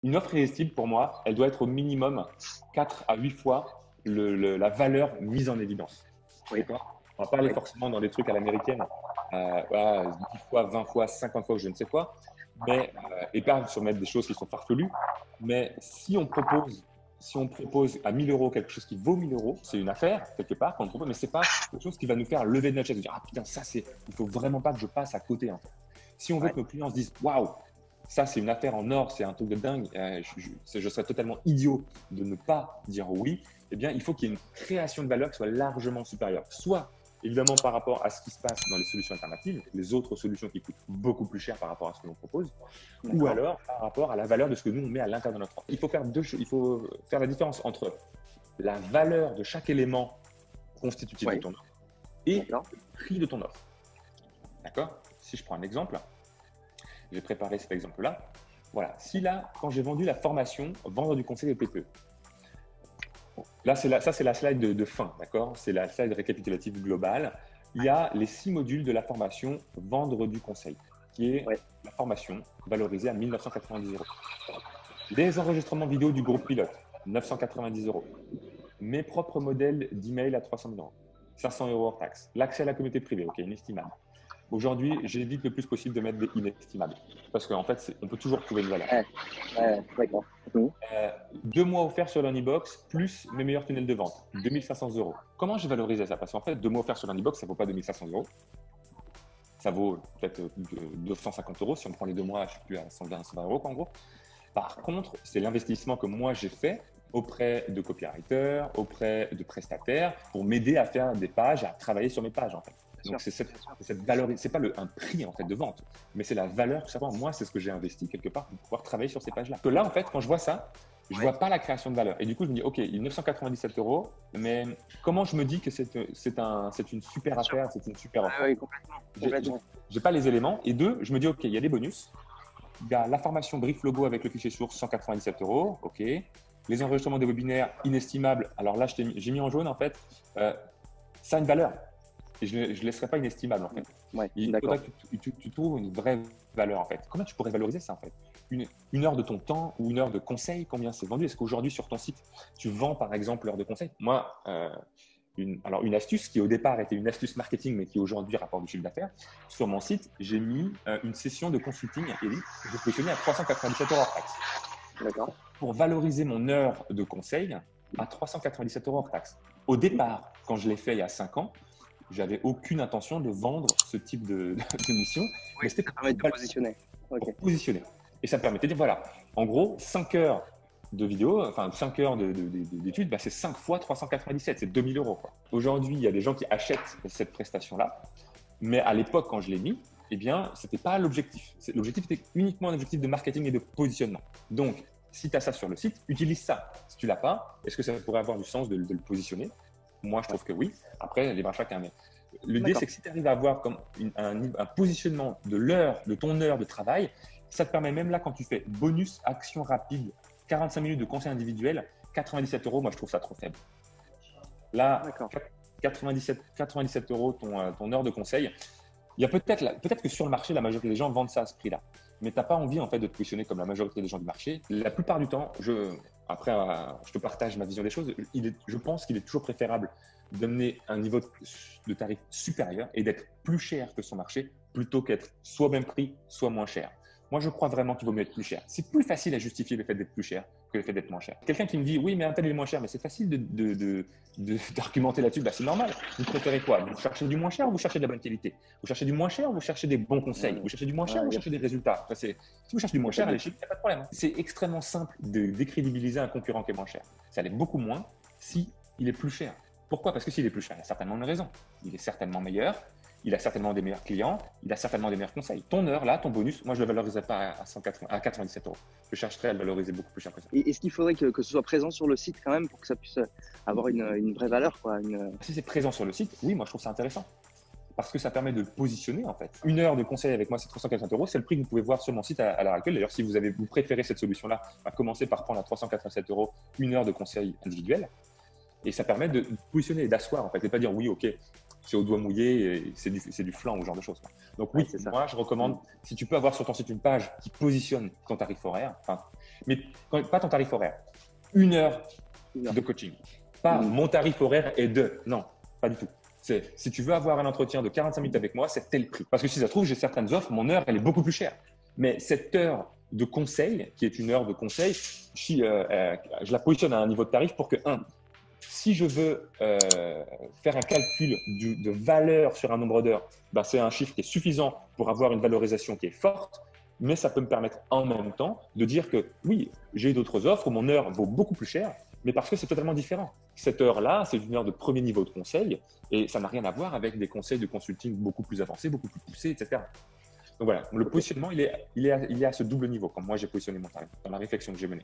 Une offre irrésistible, pour moi, elle doit être au minimum 4 à 8 fois la valeur mise en évidence. Oui, D'accord? On va pas aller oui, forcément dans des trucs à l'américaine, voilà, 10 fois, 20 fois, 50 fois ou je ne sais quoi, mais, et pas sur mettre des choses qui sont farfelues. Mais si on propose à 1000 euros quelque chose qui vaut 1000 euros, c'est une affaire, quelque part, qu'on propose, mais c'est pas quelque chose qui va nous faire lever de notre chaise, dire, ah putain, ça, il faut vraiment pas que je passe à côté, en fait. Si on veut ouais, que nos clients se disent, waouh, ça, c'est une affaire en or, c'est un truc de dingue, je serais totalement idiot de ne pas dire oui, eh bien, il faut qu'il y ait une création de valeur qui soit largement supérieure. Soit, évidemment, par rapport à ce qui se passe dans les solutions alternatives, les autres solutions qui coûtent beaucoup plus cher par rapport à ce que l'on propose, ou d'accord. alors par rapport à la valeur de ce que nous, on met à l'intérieur de notre offre. Il faut faire il faut faire la différence entre la valeur de chaque élément constitutif de Oui, ton offre et d'accord. le prix de ton offre. D'accord? Si je prends un exemple, j'ai préparé cet exemple-là. Voilà. Si là, quand j'ai vendu la formation Vendre du conseil au TPE, là, ça, c'est la slide de fin, d'accord? C'est la slide récapitulative globale. Il y a les 6 modules de la formation Vendre du conseil, qui est Oui, la formation valorisée à 1990 euros. Les enregistrements vidéo du groupe pilote, 990 euros. Mes propres modèles d'email à 300 000 euros. 500 euros hors taxe. L'accès à la communauté privée, ok, inestimable. Aujourd'hui, j'évite le plus possible de mettre des inestimables. Parce qu'en fait, on peut toujours trouver une valeur. ouais, ouais, d'accord. Mhm. 2 mois offerts sur l'Unibox, plus mes meilleurs tunnels de vente, 2500 euros. Comment j'ai valorisé ça? Parce qu'en fait, 2 mois offerts sur l'Unibox, ça ne vaut pas 2500 euros. Ça vaut peut-être 250 euros. Si on prend les 2 mois, je ne sais plus, à 120, 120 euros en gros. Par contre, c'est l'investissement que moi j'ai fait auprès de copywriters, auprès de prestataires, pour m'aider à faire des pages, à travailler sur mes pages en fait. Bien Donc sûr, c'est bien sûr. cette valeur, c'est pas un prix en fait de vente, mais c'est la valeur tout simplement. Moi, c'est ce que j'ai investi quelque part pour pouvoir travailler sur ces pages-là. Que là, en fait, quand je vois ça, je Oui, vois pas la création de valeur. Et du coup, je me dis, ok, il y a 997 euros, mais comment je me dis que c'est une super bien sûr. affaire, c'est une super Ouais, offre? oui, complètement, complètement. J'ai pas les éléments. Et deux, je me dis, ok, il y a des bonus. Il y a la formation brief logo avec le fichier source, 197 euros. OK. Les enregistrements des webinaires, inestimables. Alors là, j'ai mis en jaune, en fait, ça a une valeur. Et je ne laisserai pas inestimable, en fait. Ouais, Il faudrait d'accord. que tu trouves une vraie valeur, en fait. Comment tu pourrais valoriser ça, en fait? Une heure de ton temps ou une heure de conseil, combien c'est vendu? Est-ce qu'aujourd'hui, sur ton site, tu vends, par exemple, l'heure de conseil? Moi, une astuce qui, au départ, était une astuce marketing, mais qui, aujourd'hui, rapporte du chiffre d'affaires, sur mon site, j'ai mis une session de consulting élite que j'ai positionnée à 397 euros hors taxe. D'accord. Pour valoriser mon heure de conseil à 397 euros hors taxe. Au départ, quand je l'ai fait il y a 5 ans, j'avais aucune intention de vendre ce type de mission, Oui, mais c'était ça permet de te positionner. Ok. pour positionner. Et ça me permettait de dire, voilà, en gros, 5 heures de vidéo, enfin 5 heures d'études, bah, c'est 5 fois 397, c'est 2000 euros. Aujourd'hui, il y a des gens qui achètent cette prestation-là, mais à l'époque, quand je l'ai mis, eh bien, ce n'était pas l'objectif. L'objectif était uniquement un objectif de marketing et de positionnement. Donc, si tu as ça sur le site, utilise ça. Si tu ne l'as pas, est-ce que ça pourrait avoir du sens de le positionner? Moi, je Ouais. trouve que oui. Après, libre à chacun. Mais l'idée, D'accord. c'est que si tu arrives à avoir comme un positionnement de ton heure de travail, ça te permet même là, quand tu fais bonus, action rapide, 45 minutes de conseil individuel, 97 euros, moi, je trouve ça trop faible. Là, D'accord. 97 euros ton heure de conseil. Il y a peut-être que sur le marché, la majorité des gens vendent ça à ce prix-là. Mais tu n'as pas envie en fait de te positionner comme la majorité des gens du marché. La plupart du temps, après, je te partage ma vision des choses. Je pense qu'il est toujours préférable d'amener un niveau de tarif supérieur et d'être plus cher que son marché plutôt qu'être soit même prix, soit moins cher. Moi, je crois vraiment qu'il vaut mieux être plus cher. C'est plus facile à justifier le fait d'être plus cher que le fait d'être moins cher. Quelqu'un qui me dit oui, mais un tel est moins cher, mais c'est facile d'argumenter là-dessus. Bah, c'est normal. Vous préférez quoi? Vous cherchez du moins cher ou vous cherchez de la bonne qualité? Vous cherchez du moins cher ou vous cherchez des bons conseils? Vous cherchez du moins cher ou Ouais, vous bien cherchez des sûr. résultats? Si vous cherchez du Il n'y moins a pas cher, de allez doute. chez lui, il n'y a pas de problème. C'est extrêmement simple de décrédibiliser un concurrent qui est moins cher. Ça l'est beaucoup moins si il est plus cher. Pourquoi? Parce que s'il est plus cher, il y a certainement une raison. Il est certainement meilleur, il a certainement des meilleurs clients, il a certainement des meilleurs conseils. Ton heure, là, ton bonus, moi, je ne le valoriserai pas à 97 euros. Je chercherai à le valoriser beaucoup plus cher que ça. Et est-ce qu'il faudrait que ce soit présent sur le site quand même pour que ça puisse avoir une vraie valeur, quoi, Si c'est présent sur le site, oui, moi, je trouve ça intéressant. Parce que ça permet de positionner, en fait. Une heure de conseil avec moi, c'est 380 euros. C'est le prix que vous pouvez voir sur mon site à l'heure actuelle. D'ailleurs, si vous préférez cette solution-là, commencez par prendre à 387 euros une heure de conseil individuel. Et ça permet de positionner et d'asseoir, en fait, et pas dire oui, ok, c'est au doigt mouillé, et c'est du flanc ou ce genre de choses. Donc Ouais, oui, c'est ça. moi je recommande, si tu peux avoir sur ton site une page qui positionne ton tarif horaire, enfin, Mais pas ton tarif horaire. 1 heure Une heure. de coaching. Pas mon tarif horaire est de. Non, pas du tout. Si tu veux avoir un entretien de 45 minutes avec moi, c'est tel prix. Parce que si ça se trouve, j'ai certaines offres, mon heure, elle est beaucoup plus chère. Mais cette heure de conseil, qui est 1 heure de conseil, je la positionne à un niveau de tarif pour que, si je veux faire un calcul de valeur sur un nombre d'heures, ben c'est un chiffre qui est suffisant pour avoir une valorisation qui est forte, mais ça peut me permettre en même temps de dire que oui, j'ai d'autres offres où mon heure vaut beaucoup plus cher, mais parce que c'est totalement différent. Cette heure-là, c'est 1 heure de premier niveau de conseil et ça n'a rien à voir avec des conseils de consulting beaucoup plus avancés, beaucoup plus poussés, etc. Donc voilà, le positionnement, il est à ce double niveau, comme moi j'ai positionné mon tarif, dans la réflexion que j'ai menée.